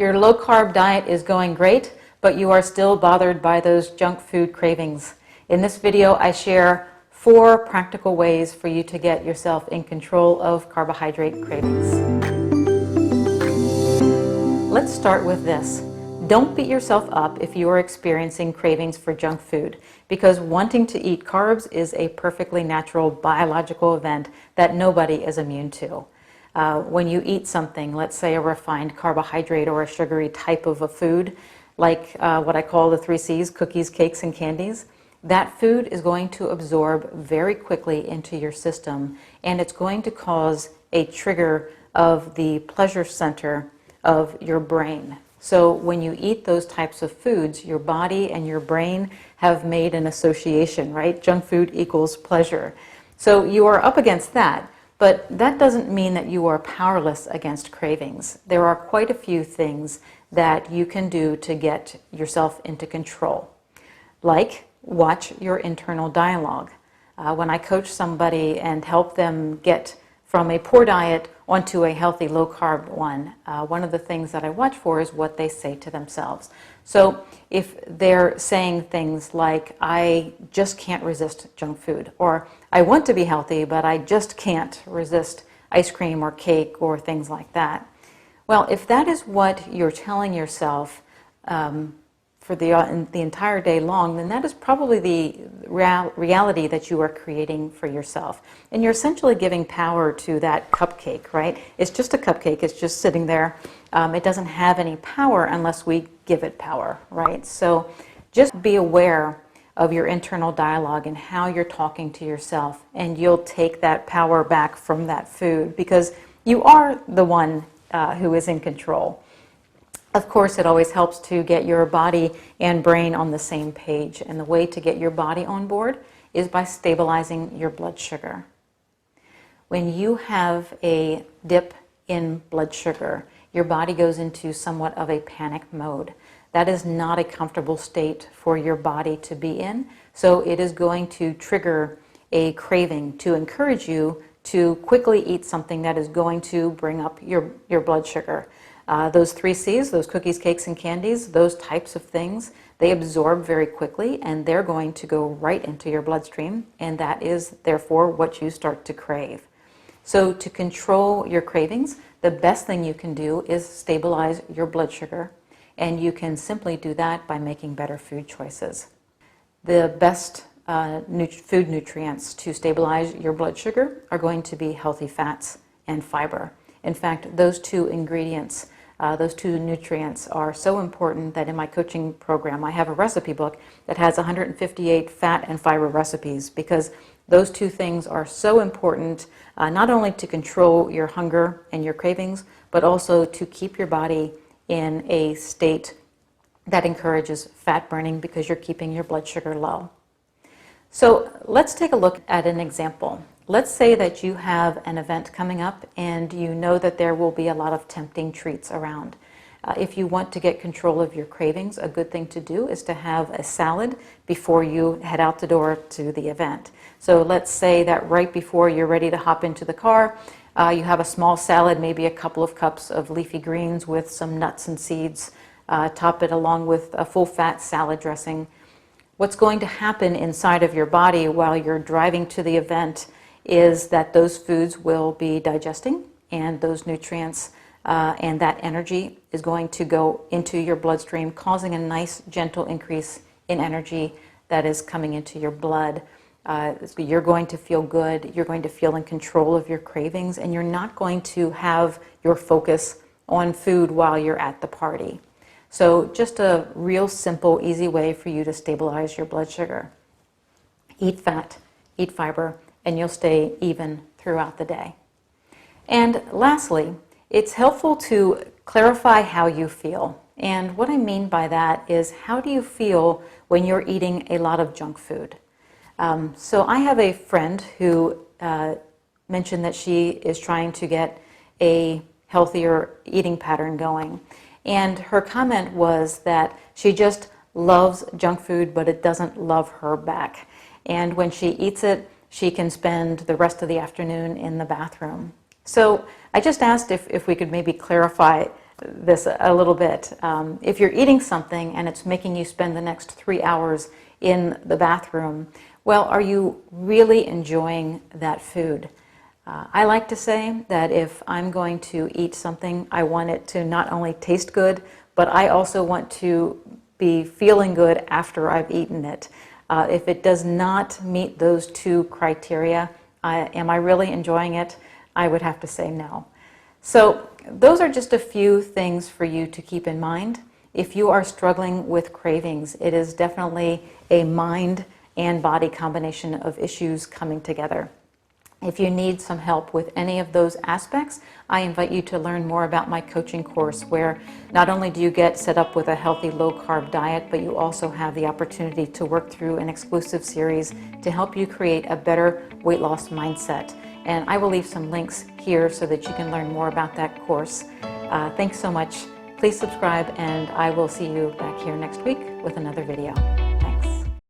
Your low-carb diet is going great, but you are still bothered by those junk food cravings. In this video, I share 4 practical ways for you to get yourself in control of carbohydrate cravings. Let's start with this. Don't beat yourself up if you are experiencing cravings for junk food, because wanting to eat carbs is a perfectly natural biological event that nobody is immune to. When you eat something, let's say a refined carbohydrate or a sugary type of a food, like what I call the 3 C's, cookies, cakes, and candies, that food is going to absorb very quickly into your system, and it's going to cause a trigger of the pleasure center of your brain. So when you eat those types of foods, your body and your brain have made an association, right? Junk food equals pleasure. So you are up against that, but that doesn't mean that you are powerless against cravings. There are quite a few things that you can do to get yourself into control. Like, watch your internal dialogue. When I coach somebody and help them get from a poor diet onto a healthy low-carb one, one of the things that I watch for is what they say to themselves. So if they're saying things like, I just can't resist junk food, or I want to be healthy, but I just can't resist ice cream or cake or things like that. Well, if that is what you're telling yourself for the entire day long, then that is probably the reality that you are creating for yourself. And you're essentially giving power to that cupcake, right? It's just a cupcake. It's just sitting there. It doesn't have any power unless we give it power, right? So just be aware of your internal dialogue and how you're talking to yourself, and you'll take that power back from that food, because you are the one who is in control. Of course, it always helps to get your body and brain on the same page, and the way to get your body on board is by stabilizing your blood sugar. When you have a dip in blood sugar, your body goes into somewhat of a panic mode. That is not a comfortable state for your body to be in, so it is going to trigger a craving to encourage you to quickly eat something that is going to bring up your blood sugar. Those 3 C's, those cookies, cakes, and candies, those types of things, they absorb very quickly, and they're going to go right into your bloodstream, and that is therefore what you start to crave. So to control your cravings, the best thing you can do is stabilize your blood sugar, and you can simply do that by making better food choices. The best food nutrients to stabilize your blood sugar are going to be healthy fats and fiber. In fact, those 2 ingredients, those 2 nutrients are so important that in my coaching program I have a recipe book that has 158 fat and fiber recipes, because those 2 things are so important, not only to control your hunger and your cravings, but also to keep your body in a state that encourages fat burning, because you're keeping your blood sugar low. So let's take a look at an example. Let's say that you have an event coming up and you know that there will be a lot of tempting treats around. If you want to get control of your cravings, a good thing to do is to have a salad before you head out the door to the event. So let's say that right before you're ready to hop into the car, you have a small salad, maybe a couple of cups of leafy greens with some nuts and seeds. Top it along with a full-fat salad dressing. What's going to happen inside of your body while you're driving to the event is that those foods will be digesting, and those nutrients and that energy is going to go into your bloodstream, causing a nice gentle increase in energy that is coming into your blood. You're going to feel good, you're going to feel in control of your cravings, and you're not going to have your focus on food while you're at the party. So just a real simple, easy way for you to stabilize your blood sugar. Eat fat, eat fiber, and you'll stay even throughout the day. And lastly, it's helpful to clarify how you feel. And what I mean by that is, how do you feel when you're eating a lot of junk food? So I have a friend who mentioned that she is trying to get a healthier eating pattern going. And her comment was that she just loves junk food, but it doesn't love her back. And when she eats it, she can spend the rest of the afternoon in the bathroom. So I just asked if we could maybe clarify this a little bit. If you're eating something and it's making you spend the next 3 hours in the bathroom, well, are you really enjoying that food? I like to say that if I'm going to eat something, I want it to not only taste good, but I also want to be feeling good after I've eaten it. If it does not meet those two criteria, am I really enjoying it? I would have to say no. So those are just a few things for you to keep in mind. If you are struggling with cravings, it is definitely a mind and body combination of issues coming together. If you need some help with any of those aspects, I invite you to learn more about my coaching course, where not only do you get set up with a healthy low-carb diet, but you also have the opportunity to work through an exclusive series to help you create a better weight loss mindset. And I will leave some links here so that you can learn more about that course. Thanks so much. Please subscribe, and I will see you back here next week with another video.